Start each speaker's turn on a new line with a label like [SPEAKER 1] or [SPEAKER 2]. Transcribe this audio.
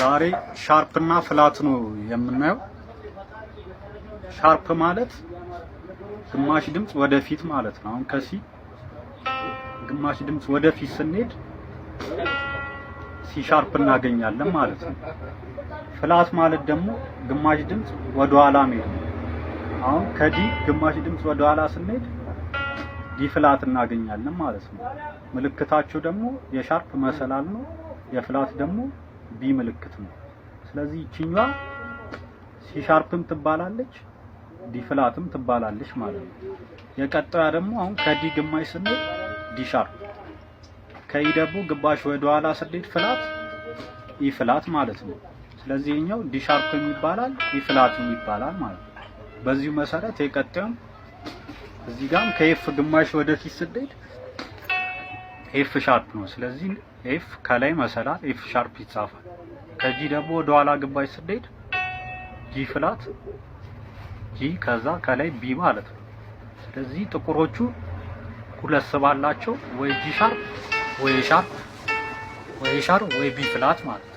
[SPEAKER 1] ዛሬ ሻርፕ እና ፍላት ነው የምናየው። ሻርፕ ማለት ግማሽ ድምጽ ወደፊት ማለት ነው። አሁን ከሲ ግማሽ ድምጽ ወደፊት ስንሄድ ሲ ሻርፕ እናገኛለን ማለት ነው። ፍላት ማለት ደግሞ ግማሽ ድምጽ ወደ ኋላ መሄድ ነው። አሁን ከዲ ግማሽ ድምጽ ወደ ኋላ ስንሄድ ዲ ፍላት እናገኛለን ማለት ነው። ምልክታቸው ደግሞ የሻርፕ መሰላል ነው፣ የፍላት ደግሞ ቢ ምልክት ነው። ስለዚህ ይቺኛዋ ሲ ሻርፕም ትባላለች ዲ ፍላትም ትባላለች ማለት ነው። የቀጣዩ ደግሞ አሁን ከዲ ግማሽ ስንሄድ ዲ ሻርፕ፣ ከኢ ደግሞ ግማሽ ወደ ኋላ ስንሄድ ፍላት ኢ ፍላት ማለት ነው። ስለዚህ ይሄኛው ዲ ሻርፕም ይባላል ኢ ፍላትም ይባላል ማለት ነው። በዚሁ መሰረት የቀጣዩም እዚህ ጋርም ከኤፍ ግማሽ ወደፊት ስንሄድ ኤፍ ሻርፕ ነው። ስለዚህ ኤፍ ከላይ መሰላል ኤፍ ሻርፕ ይጻፋል። ከጂ ደግሞ ወደ ኋላ ግማሽ ስንሄድ ጂ ፍላት ጂ ከዛ ከላይ ቢ ማለት ነው። ስለዚህ ጥቁሮቹ ሁለት ስብ አላቸው፣ ወይ ጂ ሻርፕ ወይ ሻርፕ ወይ ቢ ፍላት ማለት ነው።